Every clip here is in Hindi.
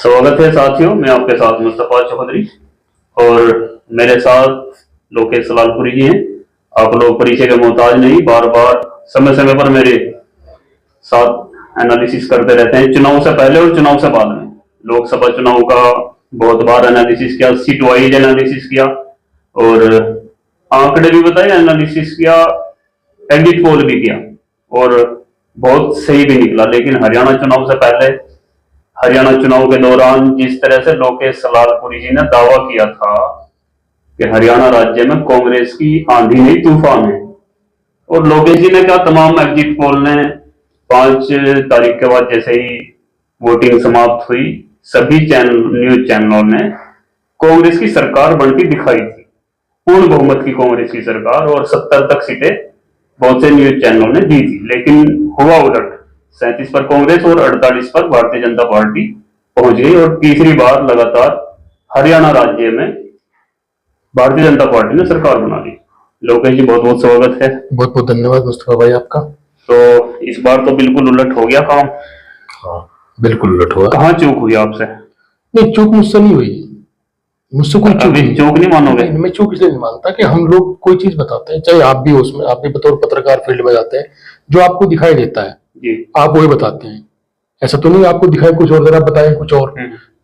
स्वागत है साथियों, मैं आपके साथ मुस्तफा चौधरी और मेरे साथ लोकेश सलालपुरी जी हैं। आप लोग परिचय के मोहताज नहीं, बार बार समय समय पर मेरे साथ एनालिसिस करते रहते हैं, चुनाव से पहले और चुनाव से बाद में। लोकसभा चुनाव का बहुत बार एनालिसिस किया, सीट वाइज एनालिसिस किया और आंकड़े भी बताए, एनालिसिस किया, एग्जिट पोल भी किया और बहुत सही भी निकला। लेकिन हरियाणा चुनाव से पहले, हरियाणा चुनाव के दौरान जिस तरह से लोकेश सलालपुरी जी ने दावा किया था कि हरियाणा राज्य में कांग्रेस की आंधी नहीं तूफान है, और लोकेश जी ने कहा, तमाम एग्जिट पोल ने 5 तारीख के बाद जैसे ही वोटिंग समाप्त हुई, सभी न्यूज चैनलों ने कांग्रेस की सरकार बनती दिखाई थी, पूर्ण बहुमत की कांग्रेस की सरकार, और 70 तक सीटें बहुत से न्यूज चैनलों ने दी थी। लेकिन हुआ उलट, 37 पर कांग्रेस और 48 पर भारतीय जनता पार्टी पहुंच गई और तीसरी बार लगातार हरियाणा राज्य में भारतीय जनता पार्टी ने सरकार बना ली। लोकेश जी, बहुत बहुत स्वागत है। बहुत बहुत धन्यवाद मुस्तफा भाई आपका। तो इस बार तो बिल्कुल उलट हो गया काम। हाँ, बिल्कुल उलट हुआ। कहाँ चूक हुई आपसे? नहीं, चूक मुझसे नहीं हुई, मुझसे कोई चूक नहीं मानोगे? मैं चूक इसलिए नहीं मानता कि हम लोग कोई चीज बताते हैं, चाहे आप भी उसमें, आप भी बतौर पत्रकार फील्ड में जाते हैं, जो आपको दिखाई देता है जी, आप वही बताते हैं। ऐसा तो नहीं आपको दिखाई कुछ और, जरा बताएं कुछ और।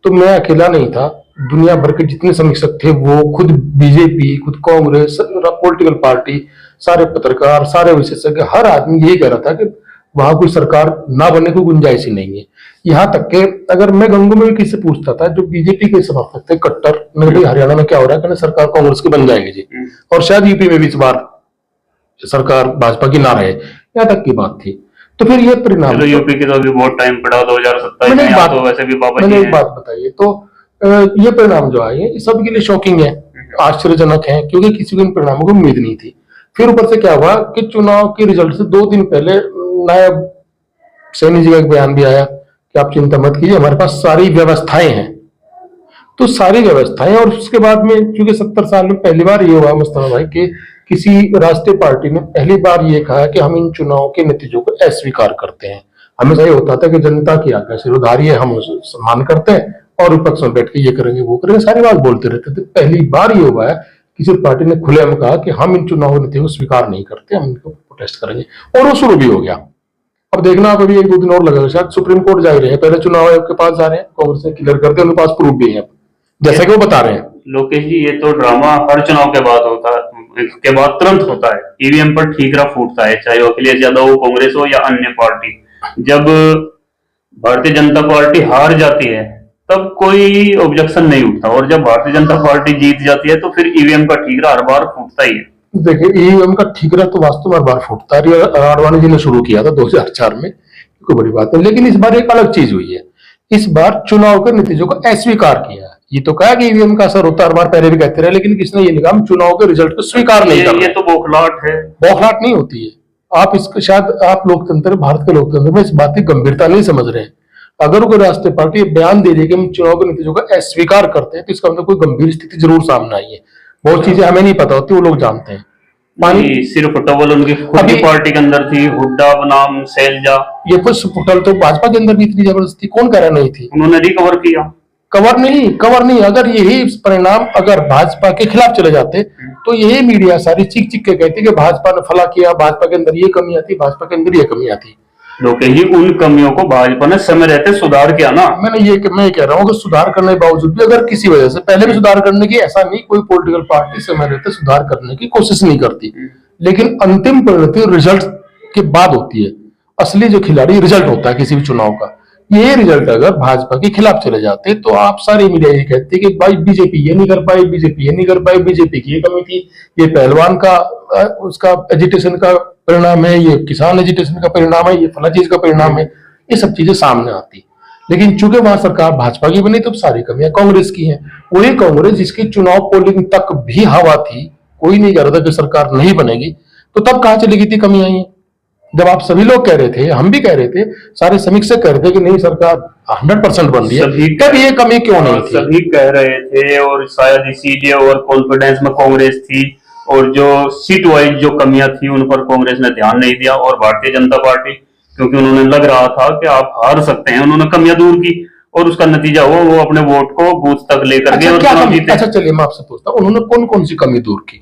तो मैं अकेला नहीं था, दुनिया भर के जितने समीक्षक थे, वो खुद बीजेपी, खुद कांग्रेस, पॉलिटिकल पार्टी, सारे पत्रकार, सारे विशेषज्ञ, हर आदमी यही कह रहा था कि वहां कोई सरकार ना बनने की गुंजाइश ही नहीं है। यहाँ तक के अगर मैं गंगू में भी किसी से पूछता था, जो बीजेपी के समर्थक थे कट्टर, भाई हरियाणा में क्या हो रहा है, कहने सरकार कांग्रेस की बन जाएगी जी, और शायद यूपी में भी इस बार सरकार भाजपा की ना रहे, यहाँ तक की बात थी। तो फिर ये परिणाम, यूपी की तो अभी बहुत टाइम पड़ा, 2027 में, तो वैसे भी बाबा जी एक बात बताइए, तो ये परिणाम जो आए हैं सबके लिए शॉकिंग है, आश्चर्यजनक है, क्योंकि किसी को इन परिणामों की उम्मीद नहीं थी। फिर ऊपर से क्या हुआ कि चुनाव के रिजल्ट से 2 दिन पहले नायब सैनी जी का एक बयान भी आया कि आप चिंता मत कीजिए, हमारे पास सारी व्यवस्थाएं हैं। तो सारी व्यवस्थाएं, और उसके बाद में चूंकि 70 साल में पहली बार ये हुआ मुस्तफा भाई कि किसी राष्ट्रीय पार्टी ने पहली बार ये कहा कि हम इन चुनाव के नतीजों को अस्वीकार करते हैं। हमेशा ये होता था कि जनता की आज्ञा सिरधारी है, हम सम्मान करते हैं और विपक्ष में बैठ के ये करेंगे वो करेंगे, सारी बात बोलते रहते थे। पहली बार ये हुआ है किसी पार्टी ने खुलेआम कहा कि हम इन चुनाव के नतीजों को स्वीकार नहीं करते, हम इनको प्रोटेस्ट करेंगे, और वो शुरू भी हो गया। अब देखना, आप अभी 1-2 दिन और लगेगा, शायद सुप्रीम कोर्ट जा रहे हैं, पहले चुनाव आयोग के पास जा रहे हैं, कांग्रेस ने क्लियर करते हैं, उनके पास प्रूफ भी है, जैसा कि वो बता रहे हैं। लोकेश जी, ये तो ड्रामा हर चुनाव के बाद होता है, इसके बाद तुरंत होता है, ईवीएम पर ठीकरा फूटता है, चाहे वो अखिलेश यादव हो, कांग्रेस हो या अन्य पार्टी। जब भारतीय जनता पार्टी हार जाती है तब कोई ऑब्जेक्शन नहीं उठता, और जब भारतीय जनता पार्टी जीत जाती है तो फिर ईवीएम का ठीकरा हर बार फूटता ही है। देखिए, ईवीएम का ठीकरा तो वास्तव में हर बार फूटता है, आडवाणी जी ने शुरू किया था 2004 में, कोई बड़ी बात नहीं। लेकिन इस बार एक अलग चीज हुई है, इस बार चुनाव के नतीजों को अस्वीकार किया है। ये तो कहा कि ईवीएम का असर होता है, हर बार पहले भी कहते रहे, लेकिन किसने ये नहीं कहा चुनाव के रिजल्ट को स्वीकार नहीं कर रहे। ये तो बौखलाहट है। बौखलाहट नहीं होती है, आप इसको शायद आप लोकतंत्र, भारत के लोकतंत्र में इस बात की गंभीरता नहीं समझ रहे हैं। अगर कोई राष्ट्रीय पार्टी बयान दे रही है कि हम चुनाव के नतीजों का अस्वीकार करते हैं, तो इसका मतलब कोई गंभीर स्थिति जरूर सामने आई है। बहुत चीजें हमें नहीं पता होती, वो लोग जानते हैं। सिर्फ फुटबॉल उनकी खुद की पार्टी के अंदर थी, हुड्डा बनाम सैलजा, ये कुछ फुटबॉल तो भाजपा के अंदर भी इतनी जबरदस्ती कौन कह रहा नहीं थी, उन्होंने रिकवर किया। कवर नहीं, अगर यही परिणाम अगर भाजपा के खिलाफ चले जाते तो यही मीडिया सारी चीख चीख के कहती कि भाजपा ने फला किया, भाजपा के अंदर ये कमियां थी, भाजपा के अंदर ये कमियां थी। लोकेश जी, उन कमियों को भाजपा ने समय रहते सुधार किया ना। मैं कह रहा हूँ कि सुधार करने के बावजूद भी अगर किसी वजह से पहले भी सुधार करने की, ऐसा नहीं कोई पॉलिटिकल पार्टी समय रहते सुधार करने की कोशिश नहीं करती, लेकिन अंतिम परिणति रिजल्ट के बाद होती है। असली जो खिलाड़ी रिजल्ट होता है किसी भी चुनाव का, ये रिजल्ट अगर भाजपा के खिलाफ चले जाते तो आप सारी मीडिया ये कहते कि भाई बीजेपी ये नहीं कर पाई, बीजेपी ये नहीं कर पाई, बीजेपी की ये कमी थी, ये पहलवान का उसका एजिटेशन का परिणाम है, ये किसान एजिटेशन का परिणाम है, ये फला चीज का परिणाम है, ये सब चीजें सामने आती। लेकिन चूंकि वहां सरकार भाजपा की बनी तो सारी कमियां कांग्रेस की हैं। वही कांग्रेस जिसकी चुनाव पोलिंग तक भी हवा थी, कोई नहीं कह रहा था कि सरकार नहीं बनेगी, तो तब कहां चली गई थी कमियां ये? जब आप सभी लोग कह रहे थे, हम भी कह रहे थे, सारे समीक्षक कह रहे थे कि नहीं सरकार 100% बन रही है, तब ये कमी क्यों नहीं थी? सभी कह रहे थे, और शायद इसीलिए ओवर कॉन्फिडेंस में कांग्रेस थी, और जो सीट वाइज जो कमियां थी उन पर कांग्रेस ने ध्यान नहीं दिया, और भारतीय जनता पार्टी, क्योंकि उन्होंने लग रहा था कि आप हार सकते हैं, उन्होंने कमियां दूर की, और उसका नतीजा हुआ वो अपने वोट को बूथ तक लेकर गए अच्छा और क्या चुनाव कमी, जीते। अच्छा चलिए मैं आपसे पूछता हूँ, उन्होंने कौन कौन सी कमी दूर की,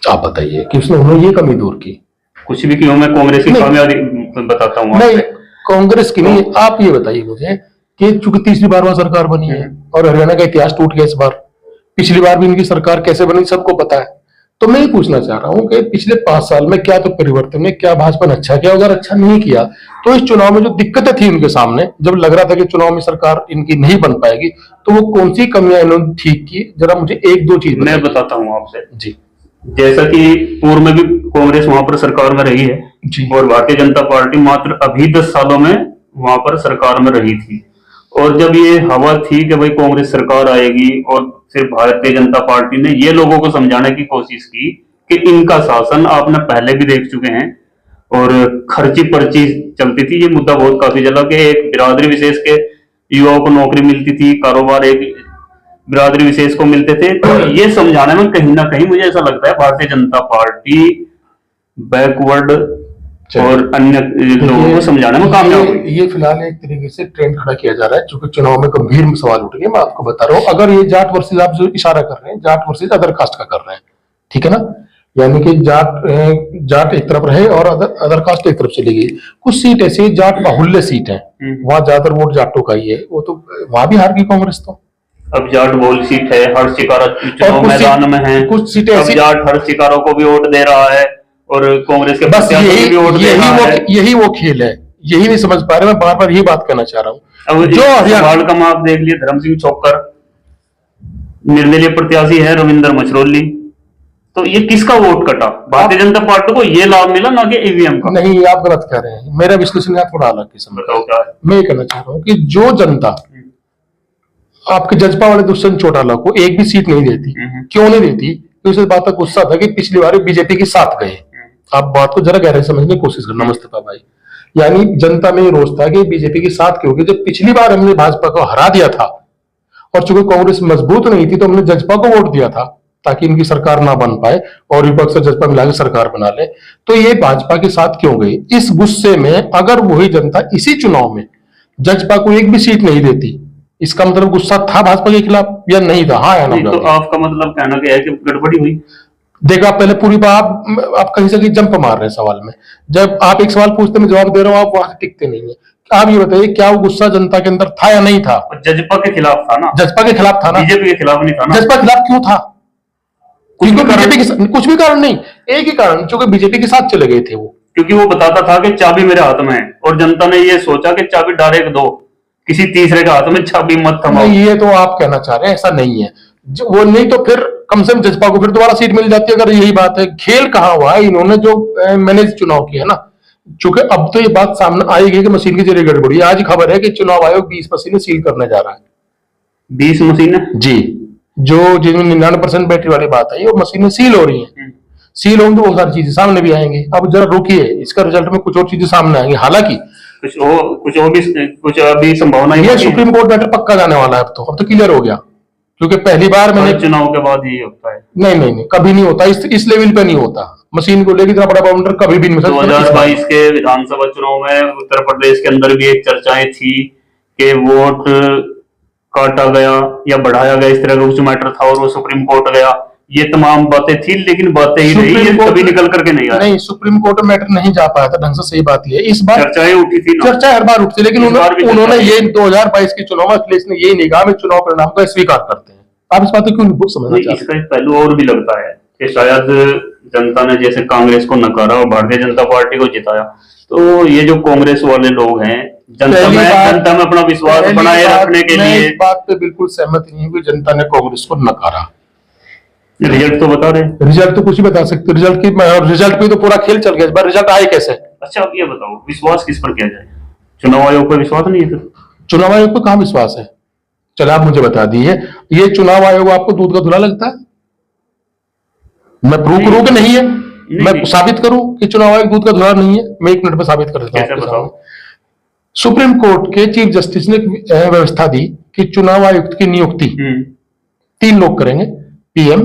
आप बताइए कि उसने उन्होंने ये कमी दूर की। कुछ भी क्यों, मैं कांग्रेस की नहीं। कामयाबी बताता हूँ नहीं, आपसे। कांग्रेस की नहीं, आप ये बताइए मुझे कि चूंकि तीसरी बार वहां सरकार बनी है और हरियाणा का इतिहास टूट गया इस बार, पिछली बार भी इनकी सरकार कैसे बनी सबको पता है। तो मैं ये पूछना चाह रहा हूँ कि पिछले 5 साल में क्या तो परिवर्तन है, क्या भाजपा ने अच्छा किया, अगर अच्छा नहीं किया तो इस चुनाव में जो दिक्कतें थी उनके सामने, जब लग रहा था कि चुनाव में सरकार इनकी नहीं बन पाएगी, तो वो कौन सी कमियां इन्होंने ठीक की, जरा मुझे एक दो चीज मैं बताइए। बताता हूँ आपसे। जी जैसा कि पूर्व में भी कांग्रेस वहां पर सरकार में रही है जी और भारतीय जनता पार्टी मात्र अभी 10 सालों में वहां पर सरकार में रही थी। और जब ये हवा थी कि भाई कांग्रेस सरकार आएगी, और फिर भारतीय जनता पार्टी ने ये लोगों को समझाने की कोशिश की कि इनका शासन आपने पहले भी देख चुके हैं, और खर्ची पर्ची चलती थी। ये मुद्दा बहुत काफी चला कि एक बिरादरी विशेष के युवाओं को नौकरी मिलती थी, कारोबार एक बिरादरी विशेष को मिलते थे। तो ये समझाने में कहीं ना कहीं मुझे ऐसा लगता है भारतीय जनता पार्टी बैकवर्ड और अन्य लोगों को समझाने में कामयाब हुई। ये फिलहाल एक तरीके से ट्रेंड खड़ा किया जा रहा है, चूंकि चुनाव में गंभीर सवाल उठ गए। मैं आपको बता रहा हूँ, अगर ये जाट वर्सेज आप जो इशारा कर रहे हैं, जाट वर्सेज अदर कास्ट का कर रहे हैं, ठीक है ना, यानी कि जाट एक तरफ रहे और अदर कास्ट एक तरफ चली गई। कुछ सीट ऐसी जाट बाहुल्य सीट है, वहां ज्यादातर वोट जाटों का ही है, वो तो वहां भी हार गई कांग्रेस। तो अब जाट बहुल सीट है, हर शिकारा चुनाव कुछ मैदान में है, कुछ सीटें अब ऐसी, जाट हर शिकारों को भी वोट दे रहा है और कांग्रेस के बस प्रत्याशी को भी वोट दे रहा है। यही वो खेल है, यही नहीं समझ पा रहे। मैं बार बार यही बात कहना चाह रहा हूँ। अब जो सवाल का माप देख लिए, धर्म सिंह छोक्कर निर्दलीय प्रत्याशी है, रविंद्र मछरोली। तो ये किसका वोट कटा? भारतीय जनता पार्टी को ये लाभ मिला, ना कि ईवीएम का। नहीं, आप गलत कह रहे हैं, मेरा विश्लेषण यहाँ थोड़ा अलग किस्म का बताओ क्या है। मैं ये कहना चाह रहा हूँ कि जो जनता आपके जजपा वाले दुष्यंत चौटाला को एक भी सीट नहीं देती, क्यों नहीं देती? तो इस बात का गुस्सा था कि पिछली बार बीजेपी के साथ गए। आप बात को जरा गहरे समझने की कोशिश करना मुस्तफा भाई, यानी जनता में ये रोष था कि बीजेपी के साथ क्यों, जब पिछली बार हमने भाजपा को हरा दिया था और चूंकि कांग्रेस मजबूत नहीं थी तो हमने जजपा को वोट दिया था ताकि इनकी सरकार ना बन पाए और विपक्ष से जजपा मिला के सरकार बना ले। तो ये भाजपा के साथ क्यों गई? इस गुस्से में अगर वही जनता इसी चुनाव में जजपा को एक भी सीट नहीं देती, इसका मतलब गुस्सा था भाजपा के खिलाफ या नहीं था? हाँ या ना? तो आपका मतलब कहना क्या है कि गड़बड़ी हुई? देखो, आप पहले पूरी बात, आप कहीं से कहीं जंप मार रहे हैं सवाल में। जब आप एक सवाल पूछते मैं जवाब दे रहा हूं, आप वहां टिकते नहीं है। आप ये बताइए, क्या वो गुस्सा जनता के अंदर था या नहीं था? जजपा के खिलाफ था ना? जजपा के खिलाफ था ना? बीजेपी के खिलाफ नहीं था ना? जजपा के खिलाफ क्यों था? क्योंकि बीजेपी के कुछ भी कारण नहीं, एक ही कारण, क्योंकि बीजेपी के साथ चले गए थे वो। क्योंकि वो बताता था कि चाबी मेरे हाथ में है, और जनता ने ये सोचा कि चाबी डायरेक्ट दो, किसी तीसरे के हाथ में चाबी मत थमाओ। ये तो आप कहना चाह रहे हैं, ऐसा नहीं है। वो नहीं तो फिर कम से कम जजपा को फिर दोबारा सीट मिल जाती अगर यही बात है। खेल कहाँ हुआ है? इन्होंने जो मैनेज चुनाव किया है ना, चूंकि अब तो ये बात सामने आएगी कि मशीन की जरिए गड़बड़ी। आज खबर है कि चुनाव आयोग 20 मशीनें सील करने जा रहा है। 20 मशीनें? जी, जो जिनमें 99% बैटरी वाली बात है, वो मशीनें सील हो रही हैं। सील होंगी तो बहुत सारी चीजें सामने भी आएंगी। अब जरा रुकिए, इसका रिजल्ट में कुछ और चीजें सामने आएंगी। हालांकि कुछ अभी संभावना ये सुप्रीम कोर्ट मैटर पक्का जाने वाला है। अब तो क्लियर हो गया, क्योंकि पहली बार मैंने चुनाव के बाद ये होता है। नहीं, कभी नहीं होता, इस लेवल पे नहीं होता। मशीन को लेकर इतना बड़ा बाउंडर कभी भी नहीं। 2022 के विधानसभा चुनाव में उत्तर प्रदेश के अंदर भी एक चर्चाएं थी कि वोट काटा गया या बढ़ाया गया, इस तरह का कुछ मैटर था, और वो सुप्रीम कोर्ट गया। ये तमाम बातें थी, लेकिन बातें ही रही, ये कभी निकल करके नहीं आया। नहीं, सुप्रीम कोर्ट में मैटर नहीं जा पाया था ढंग से। सही बात ये, इस बार चर्चाएं उठी थी ना? चर्चा हर बार उठती, लेकिन उन्होंने ये 2022 के चुनाव में अखिलेश ने यही नहीं कहा मैं चुनाव परिणाम को स्वीकार करते हैं। आप इस बात को क्यों नहीं समझना चाहते? इसका एक पहलू और भी लगता है कि शायद जनता ने जैसे कांग्रेस को नकारा और भारतीय जनता पार्टी को जिताया, तो ये जो कांग्रेस वाले लोग हैं, जनता में अपना विश्वास बनाए रखने के लिए। इस बात पे बिल्कुल सहमत नहीं हूँ कि जनता ने कांग्रेस को नकारा। रिजल्ट तो बता रहे, रिजल्ट तो कुछ ही बता सकते। रिजल्ट पे तो पूरा खेल चल गया। इस बार रिजल्ट आए कैसे? अच्छा, अब ये बताओ, विश्वास किस पर किया जाए? चुनाव आयोग पर विश्वास नहीं है? फिर चुनाव आयोग पर कहां विश्वास है? चलो आप मुझे बता दीजिए, ये चुनाव आयोग आपको दूध का धुला लगता है? मैं प्रूव करूं कि नहीं है? मैं साबित करूं कि चुनाव आयोग दूध का धुला नहीं है? मैं 1 मिनट में साबित कर देता हूं। सुप्रीम कोर्ट के चीफ जस्टिस ने व्यवस्था दी कि चुनाव आयुक्त की नियुक्ति 3 लोग करेंगे, पीएम,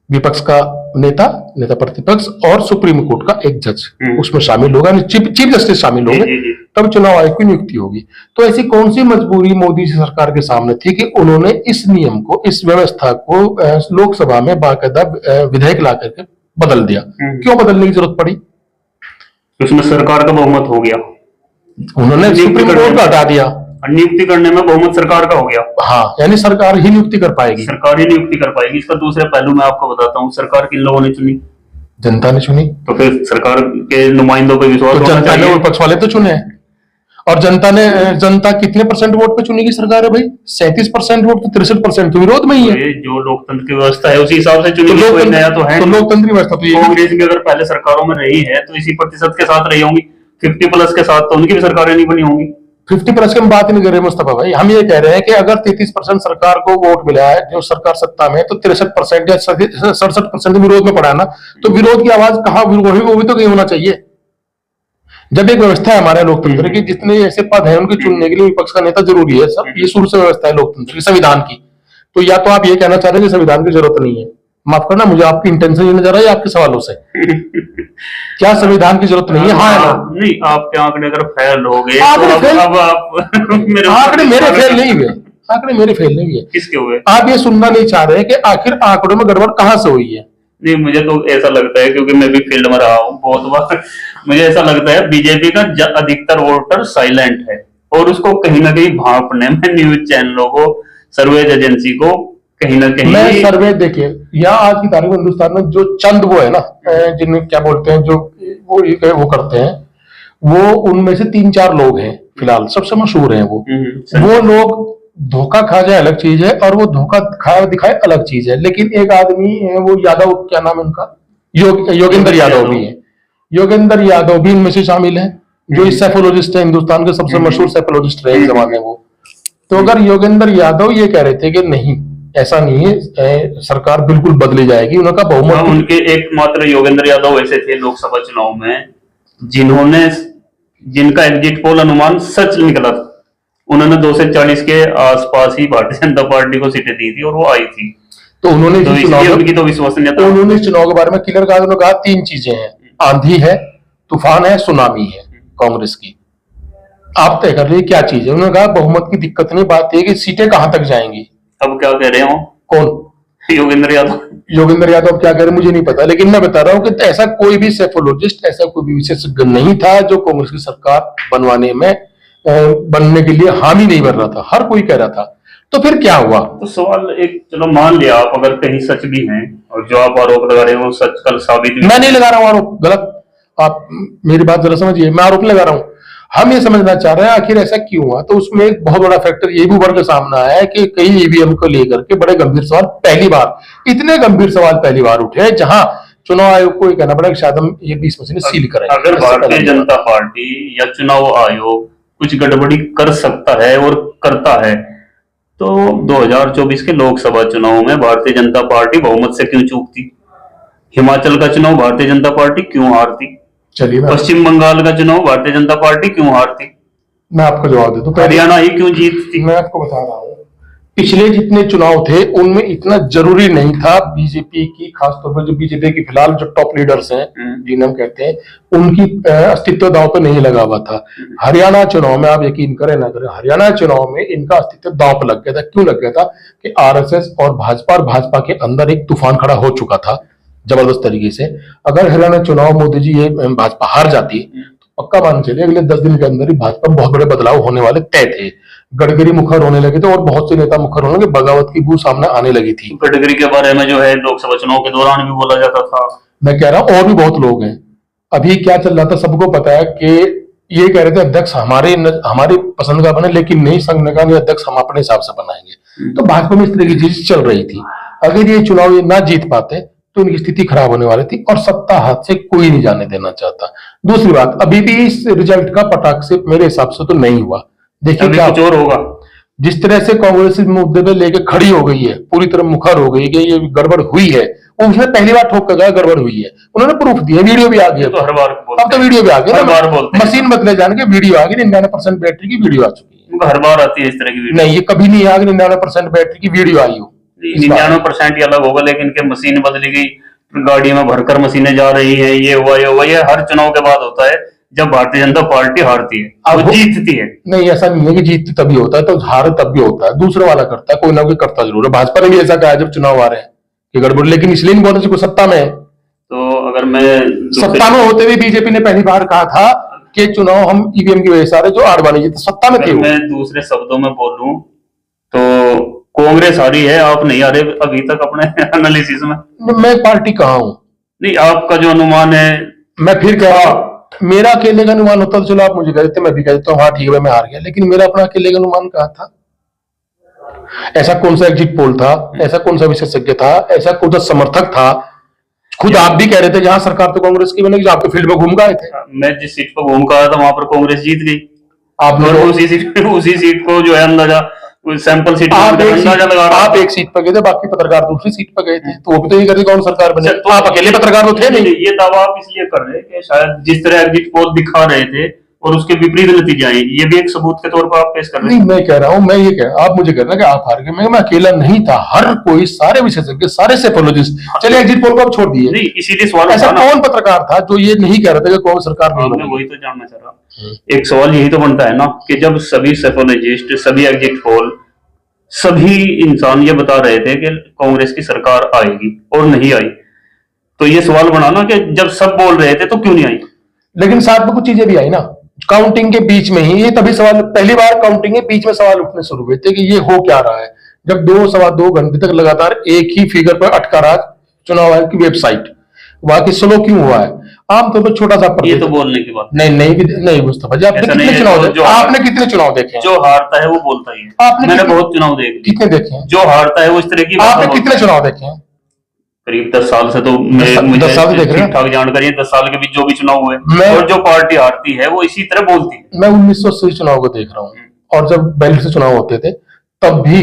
विपक्ष का नेता, नेता प्रतिपक्ष और सुप्रीम कोर्ट का एक जज उसमें शामिल होगा, चीफ जस्टिस शामिल होंगे, जी। तब चुनाव आयोग की नियुक्ति होगी। तो ऐसी कौन सी मजबूरी मोदी सरकार के सामने थी कि उन्होंने इस नियम को, इस व्यवस्था को लोकसभा में बाकायदा विधेयक ला करके बदल दिया? क्यों बदलने की जरूरत पड़ी? उसमें सरकार का बहुमत हो गया, उन्होंने सुप्रीम कोर्ट का हटा दिया, नियुक्ति करने में बहुमत सरकार का हो गया। हाँ, यानी सरकार ही नियुक्ति कर पाएगी, सरकार ही नियुक्ति कर पाएगी। इसका दूसरा पहलू मैं आपको बताता हूँ, सरकार किन लोगों ने चुनी? जनता ने चुनी। तो फिर सरकार के नुमाइंदों पर विश्वास तो होना जनता ने चाहिए। विपक्ष वाले तो चुने हैं, और जनता कितने परसेंट वोट पे चुनेगी सरकार है भाई? 37% वोट, तो 63% तो विरोध में ही है। ये जो लोकतंत्र की व्यवस्था है उसी हिसाब से चुनी, कोई नया तो है तो नहीं। लोकतंत्र की व्यवस्था तो ये कांग्रेस भी अगर पहले सरकारों में रही है तो इसी प्रतिशत के साथ रही होंगी, 50+ के साथ, तो उनकी भी सरकारें नहीं बनी होंगी। 50+ की हम बात ही नहीं कर रहे मुस्तफा भाई, हम ये कह रहे हैं कि अगर 33% सरकार को वोट मिला है, जो सरकार सत्ता में है, तो 63% या 67% विरोध में पड़ा है ना, तो विरोध की आवाज कहाँ? वो भी तो कहीं होना चाहिए। जब एक व्यवस्था है हमारे लोकतंत्र की, जितने ऐसे पद हैं उनके चुनने के लिए विपक्ष का नेता जरूरी है, सब ये शुरू से व्यवस्था है लोकतंत्र की, संविधान की। तो या तो आप ये कहना चाह रहे हैं कि संविधान की जरूरत नहीं है, माफ करना, मुझे आपकी इंटेंशन ये नजर आई आपके सवालों से। क्या संविधान की जरूरत नहीं है? हाँ है ना? नहीं, आपके आंकड़े अगर फेल हो गए आंकड़े तो फेल- अब आप आंकड़े मेरे फेल नहीं हुए, आंकड़े मेरे फेल नहीं हुए। किसके हुए? आप ये सुनना नहीं चाह रहे कि आखिर आंकड़ों में गड़बड़ कहां से हुई है? नहीं, मुझे तो ऐसा लगता है, क्योंकि मैं भी फील्ड में रहा हूँ बहुत बार, मुझे ऐसा लगता है बीजेपी का अधिकतर वोटर साइलेंट है, और उसको कहीं ना कहीं भांपने में न्यूज चैनलों को, सर्वेज एजेंसी को कहीं ना कहीं। मैं सर्वे देखिए, यहाँ आज की तारीख में हिंदुस्तान में जो चंद वो है ना, जिन्हें क्या बोलते हैं, जो वो करते हैं, वो उनमें से 3-4 लोग हैं फिलहाल सबसे मशहूर हैं वो लोग धोखा खा जाए अलग चीज है, और वो धोखा खाए दिखाए अलग चीज है। लेकिन एक आदमी है, वो यादव, क्या नाम है उनका, योगेंद्र यादव भी है, योगेंद्र यादव भी इनमें से शामिल है, जो सेफोलॉजिस्ट है, हिंदुस्तान के सबसे मशहूर सेफोलॉजिस्ट रहे एक जमाने में वो। तो अगर योगेंद्र यादव ये कह रहे थे कि नहीं, ऐसा नहीं है, सरकार बिल्कुल बदली जाएगी, उनका बहुमत, उनके एकमात्र योगेंद्र यादव ऐसे थे लोकसभा चुनाव में जिनका एग्जिट पोल अनुमान सच निकला था। उन्होंने 2 से 40 के आसपास ही भारतीय जनता पार्टी को सीटें दी थी, और वो आई थी। तो उन्होंने तो इसलिए उनकी तो विश्वसनीयता, उन्होंने इस चुनाव के बारे में क्लियर कहा, उन्होंने कहा 3 चीजें हैं, आंधी है, तूफान है, सुनामी है कांग्रेस की। आप तय कर लीजिए क्या चीज है। उन्होंने कहा बहुमत की दिक्कत नहीं, बात यह कि सीटें कहां तक जाएंगी। अब क्या कह रहे हो? कौन? योगेंद्र यादव। योगेंद्र यादव क्या कह रहे मुझे नहीं पता, लेकिन मैं बता रहा हूं कि ऐसा कोई भी सेफोलॉजिस्ट, ऐसा कोई भी विशेषज्ञ नहीं था जो कांग्रेस की सरकार बनने के लिए हामी नहीं भर रहा था, हर कोई कह रहा था। तो फिर क्या हुआ? तो सवाल एक, चलो मान लिया आप अगर कहीं सच भी हैं, और जो आप आरोप लगा रहे हो वो सच कल साबित भी। मैं नहीं लगा रहा हूं आरोप, गलत, आप मेरी बात जरा समझिए, मैं आरोप नहीं लगा रहा हूं। हम ये समझना चाह रहे हैं आखिर ऐसा क्यों हुआ। तो उसमें एक बहुत बड़ा फैक्टर ये भी उभर के सामने आया है कि कई ईवीएम को लेकर के बड़े गंभीर सवाल, पहली बार इतने गंभीर सवाल पहली बार उठे, जहां चुनाव आयोग को ये कहना पड़ा कि शायद हम ये 20 मशीनें सील करेंगे। अगर भारतीय जनता पार्टी या चुनाव आयोग कुछ गड़बड़ी कर सकता है और करता है, तो 2024 के लोकसभा चुनाव में भारतीय जनता पार्टी बहुमत से क्यों चूकती? हिमाचल का चुनाव भारतीय जनता पार्टी क्यों हारती? चलिए, पश्चिम बंगाल का चुनाव भारतीय जनता पार्टी क्यों हारती? मैं आपको जवाब देता हूं। हरियाणा ही क्यों जीतती? मैं आपको बता रहा हूँ, पिछले जितने चुनाव थे उनमें इतना जरूरी नहीं था बीजेपी की, खासतौर पर जो बीजेपी की फिलहाल जो टॉप लीडर्स हैं, जिन्हें हम कहते हैं, उनकी अस्तित्व दांव पे नहीं लगा हुआ था। हरियाणा चुनाव में, आप यकीन करें ना करें, हरियाणा चुनाव में इनका अस्तित्व दांव पे लग गया था। क्यों लग गया था? कि आरएसएस और भाजपा के अंदर एक तूफान खड़ा हो चुका था जबरदस्त तरीके से। अगर हरियाणा चुनाव मोदी जी ये भाजपा हार जाती, तो पक्का मान चलिए अगले 10 दिन के अंदर ही भाजपा में बहुत बड़े बदलाव होने वाले तय थे। गडकरी मुखर होने लगे थे, और बहुत से नेता मुखर होने लगे, बगावत की बू सामने आने लगी थी। गडकरी के बारे में जो है लोकसभा चुनाव के दौरान भी बोला जाता था। मैं कह रहा हूं और भी बहुत लोग हैं। अभी क्या चल रहा था सबको पता है कि ये कह रहे थे अध्यक्ष हमारी पसंद का बने, लेकिन नहीं, संघ ने कहा अध्यक्ष हम अपने हिसाब से बनाएंगे। तो भाजपा में इस तरह की चीज चल रही थी। अगर ये चुनाव ये ना जीत पाते तो उनकी स्थिति खराब होने वाली थी, और सत्ता हाथ से कोई नहीं जाने देना चाहता। दूसरी बात, अभी भी इस रिजल्ट का पटाख से मेरे हिसाब से तो नहीं हुआ। देखिए क्या कुछ और होगा। जिस तरह से कांग्रेस इस मुद्दे पे लेके खड़ी हो गई है, पूरी तरह मुखर हो गई कि ये गड़बड़ हुई है, वो उसने पहली बार ठोक कर कहा गड़बड़ हुई है, उन्होंने प्रूफ दिया, वीडियो भी आ गया। तो हर बार अब तो वीडियो भी आ हर बार गया, बोलते हैं। मशीन बदले जाने के वीडियो आ गई, 99% बैटरी की वीडियो आ चुकी है। हर बार आती है इस तरह की वीडियो। नहीं, ये कभी नहीं आगे 99% बैटरी की वीडियो आई हो। 99% ही अलग होगा, लेकिन के मशीन बदली गई गाड़ी में भरकर मशीनें जा रही हैं, ये हुआ, ये हर चुनाव के बाद होता है जब भारतीय जनता पार्टी हारती है, अब वो जीतती है। नहीं, ऐसा नहीं है कि जीत तभी होता है, तो हार तब भी होता है, दूसरा वाला करता है, कोई ना कोई करता जरूर है। भाजपा ने भी ऐसा कहा जब चुनाव आ रहे हैं कि गड़बड़, लेकिन इसलिए नहीं बोलना चाहिए सत्ता में है। तो अगर मैं सत्ता में होते हुए बीजेपी ने पहली बार कहा था कि चुनाव हम ईवीएम की वजह से आ रहे, जो आडवाणी जी सत्ता में थे। मैं दूसरे शब्दों में बोलूं तो कांग्रेस हारी है, आप नहीं हारे अभी तक अपने एनालिसिस में। मैं पार्टी कहाँ हूं? नहीं, आपका जो अनुमान है। मैं फिर कह रहा हूं, मेरा अकेले का अनुमान होता तो चलो आप मुझे कह देते, मैं भी कह देता हूँ हाँ ठीक है मैं हार गया, लेकिन मेरा अपना अकेले का अनुमान कहा था? ऐसा कौन सा एग्जिट पोल था, ऐसा कौन सा विशेषज्ञ था, ऐसा कौन सा समर्थक था? खुद आप भी कह रहे थे जहां सरकार तो कांग्रेस की बनेगी, आपके फील्ड में घूम गए थे। मैं जिस सीट पर घूम कर आया था वहां पर कांग्रेस जीत गई। आपने और उसी सीट को जो है अंदाजा सैंपल सीट अंदाजा लगा रहा। आप एक सीट पर गए थे, बाकी पत्रकार दूसरी सीट पर गए थे, तो वो भी तो ये करते कौन सरकार बने, तो आप अकेले पत्रकार तो थे नहीं। ये दावा आप इसलिए कर रहे हैं कि शायद जिस तरह एग्जिट पोल दिखा रहे थे और उसके विपरीत नतीजे आए, ये भी एक सबूत के तौर पर आप पेश कर रहे हैं। नहीं, मैं कह रहा हूं, मैं ये कह, आप मुझे कह रहे हैं कि आप हार गए, मैं अकेला नहीं था, हर कोई, सारे विशेषज्ञ, सारे सेफोलॉजिस्ट, चलिए एग्जिट पोल को आप छोड़ दिए। नहीं, इसीलिए सवाल ऐसा कौन पत्रकार था जो ये नहीं कह रहा था कि कौन सरकार नहीं मैं वही तो जानना चाह रहा। एक सवाल यही तो बनता है ना कि जब सभी सेफोलॉजिस्ट, सभी एग्जिट पोल, सभी इंसान ये बता रहे थे कि कांग्रेस की सरकार आएगी और नहीं आई, तो ये सवाल बना ना कि जब सब बोल रहे थे तो क्यों नहीं आई? लेकिन साथ में कुछ चीजें भी आई ना, काउंटिंग के बीच में ही, ये तभी सवाल, पहली बार काउंटिंग के बीच में सवाल उठने शुरू हुए थे कि ये हो क्या रहा है, जब 2 सवा 2 घंटे तक लगातार एक ही फिगर पर अटका रहा चुनाव आयोग की वेबसाइट, वहां की स्लो क्यों हुआ है? आमतौर पर छोटा सा ये तो बोलने की बात नहीं मुस्तफा जी, आपने कितने चुनाव देखे? आपने कितने चुनाव देखे? जो हारता है वो बोलता ही है। मैंने बहुत चुनाव देखे। कितने देखे हैं? जो हारता है वो इस तरह की आपने कितने चुनाव देखे हैं? करीब 10 साल से तो मुझे 10 साल देख रहे हैं, ठीक ठाक जानकारी है। 10 साल के बीच जो भी चुनाव हुए और जो पार्टी हारती है वो इसी तरह बोलती है। मैं 1980 चुनाव को देख रहा हूँ, और जब बैलेट से चुनाव होते थे तब भी,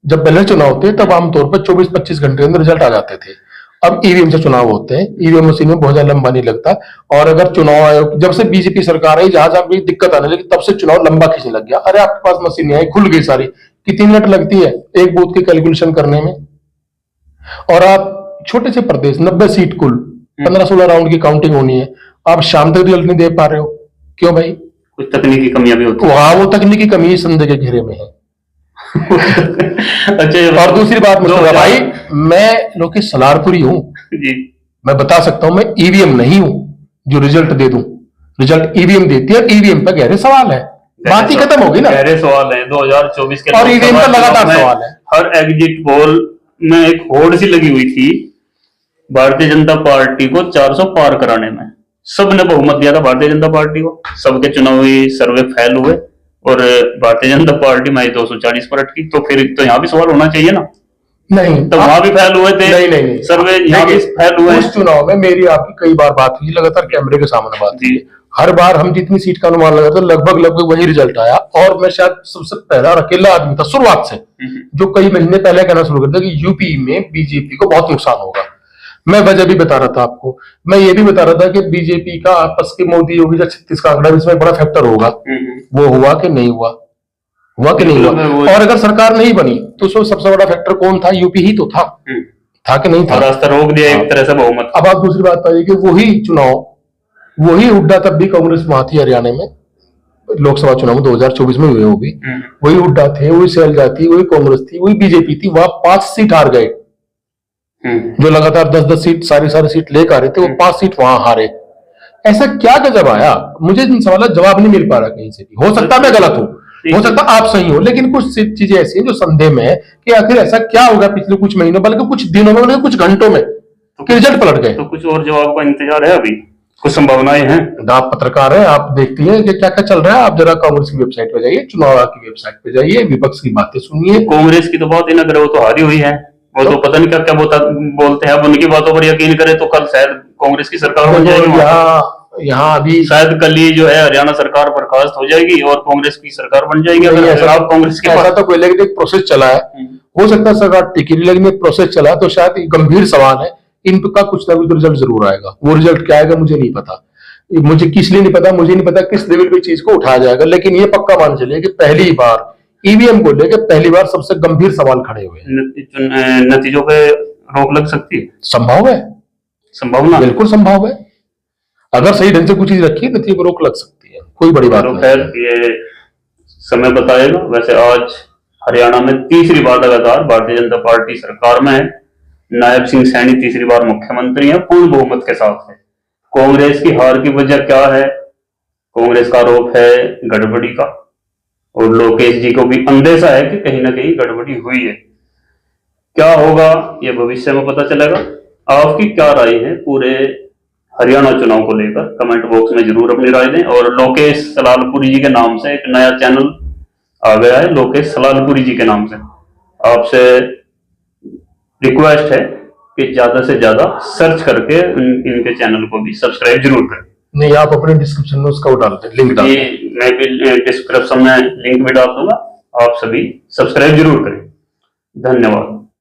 जब बैलेट चुनाव होते तब आमतौर पर 24-25 घंटे के अंदर रिजल्ट आ जाते थे। अब ईवीएम से चुनाव होते हैं, ईवीएम मशीन में बहुत ज्यादा लंबा नहीं लगता, और अगर चुनाव आयोग, जब से बीजेपी सरकार आई, जहां जहां भी दिक्कत आने लगी तब से चुनाव लंबा खींचने लग गया। अरे आपके पास मशीन आई, खुल गई सारी, कितनी मिनट लगती है एक बूथ की कैलकुलेशन करने में? और आप छोटे से प्रदेश, 90 सीट कुल, 15-16 राउंड की काउंटिंग होनी है, आप शाम तक रिजल्ट नहीं दे पा रहे हो, क्यों भाई? कुछ तकनीकी कमियां भी होती है। वहां वो तकनीकी कमी संदेह के घेरे में है। अच्छा, और दूसरी बात मुस्तफा भाई, मैं लोकेश सलारपुरी हूं जी, मैं बता सकता हूं, मैं ईवीएम नहीं हूं जो रिजल्ट दे दूं। रिजल्ट ईवीएम देती है, ईवीएम पे गहरे सवाल है, बात ही खत्म होगी ना। गहरे सवाल है 2024 के, और ईवीएम का लगातार सवाल है। हर एग्जिट पोल में एक होड़ सी लगी हुई थी भारतीय जनता पार्टी को 400 पार कराने में। सबने बहुमत दिया था भारतीय जनता पार्टी को, सबके चुनावी सर्वे फेल हुए और भारतीय जनता पार्टी में 240 पर अटकी। तो फिर तो यहाँ भी सवाल होना चाहिए ना? नहीं, तो वहां भी फेल हुए थे। नहीं सर्वे यहाँ भी फेल हुए। उस चुनाव में मेरी आपकी कई बार बात हुई, लगातार कैमरे के सामने बात हुई, हर बार हम जितनी सीट का अनुमान लगाते लगभग वही रिजल्ट आया। और मैं शायद सबसे पहला और अकेला आदमी था शुरुआत से जो कई महीने पहले कहना शुरू कर दिया कि यूपी में बीजेपी को बहुत नुकसान होगा। मैं वजह भी बता रहा था आपको, मैं ये भी बता रहा था कि बीजेपी का आपस के मोदी योगी का 36 का आंकड़ा इसमें बड़ा फैक्टर होगा। वो हुआ कि नहीं हुआ? हुआ कि नहीं हुआ? और अगर सरकार नहीं बनी तो उसमें सबसे बड़ा फैक्टर कौन था? यूपी ही तो था कि नहीं था? रास्ता रोक दिया एक तरह से बहुमत। अब आप दूसरी बात पाइए कि वही चुनाव, वही हुड्डा तब भी कांग्रेस वहां थी हरियाणा में, लोकसभा चुनाव 2024 में हुए, वो भी वही हुड्डा थे, वही शैलजा थी, वही कांग्रेस थी, वही बीजेपी थी, वहां 5 सीट हार गए। जो लगातार 10-10 सीट सारी सीट लेकर आ रहे थे, वो 5 सीट वहां हारे। ऐसा क्या गजब आया? मुझे इन सवालों का जवाब नहीं मिल पा रहा कहीं से भी। हो सकता मैं गलत हूं, हो सकता आप सही हो, लेकिन कुछ चीजें ऐसी हैं जो संदेह में है कि आखिर ऐसा क्या होगा पिछले कुछ महीनों, बल्कि कुछ दिनों में, बल्कि कुछ घंटों में कि रिजल्ट पलट गए। तो कुछ और जवाब का इंतजार है, अभी कुछ संभावनाएं हैं। आप पत्रकार हैं, आप देखती हैं कि क्या क्या चल रहा है। आप जरा कांग्रेस की वेबसाइट पे जाइए, चुनाव आयोग की वेबसाइट पे जाइए, विपक्ष की बातें सुनिए। कांग्रेस की तो बात ही ना करे, वो तो हारी हुई है, वो तो पता नहीं क्या क्या बोलते हैं। अब उनकी बातों पर यकीन करें तो कल शायद कांग्रेस की सरकार बन जाएगी। यहाँ अभी शायद कल ही जो है हरियाणा सरकार बर्खास्त हो जाएगी और कांग्रेस की सरकार बन जाएगी। अगर आप कांग्रेस के ऐसा तो कोई, लेकिन एक प्रोसेस चला है, हो सकता है सरकार टिकी नहीं, लेकिन एक प्रोसेस चला है, तो शायद गंभीर सवाल है, इनका कुछ ना कुछ रिजल्ट जरूर आएगा। वो रिजल्ट क्या आएगा मुझे नहीं पता, मुझे किस लिए नहीं पता, मुझे नहीं पता किस लेवल पे चीज को उठाया जाएगा, लेकिन ये पक्का मान चलिए कि पहली बार ईवीएम को लेकर पहली बार सबसे गंभीर सवाल खड़े हुए हैं। नतीजों पे रोक लग सकती है, संभव है। संभावना बिल्कुल संभव है। अगर सही ढंग से कुछ चीज रखी नतीजे पर रोक लग सकती है, कोई बड़ी बात तो नहीं खैर है। ये समय बताएगा। वैसे आज हरियाणा में तीसरी बार लगातार भारतीय जनता पार्टी सरकार में है। नायब सिंह सैनी तीसरी बार मुख्यमंत्री है, पूर्ण बहुमत के साथ है। कांग्रेस की हार की वजह क्या है? कांग्रेस का आरोप है गड़बड़ी का, और लोकेश जी को भी अंदेशा है कि कहीं ना कहीं गड़बड़ी हुई है। क्या होगा ये भविष्य में पता चलेगा। आपकी क्या राय है पूरे हरियाणा चुनाव को लेकर? कमेंट बॉक्स में जरूर अपनी राय दें। और लोकेश सलालपुरी जी के नाम से एक नया चैनल आ गया है, लोकेश सलालपुरी जी के नाम से। आपसे रिक्वेस्ट है कि ज्यादा से ज्यादा सर्च करके इनके चैनल को भी सब्सक्राइब जरूर करें। नहीं, आप अपने डिस्क्रिप्शन में उसका वो डालते लिंक डालते हैं। ये मैं भी डिस्क्रिप्शन में लिंक भी डाल दूंगा, आप सभी सब्सक्राइब जरूर करें। धन्यवाद।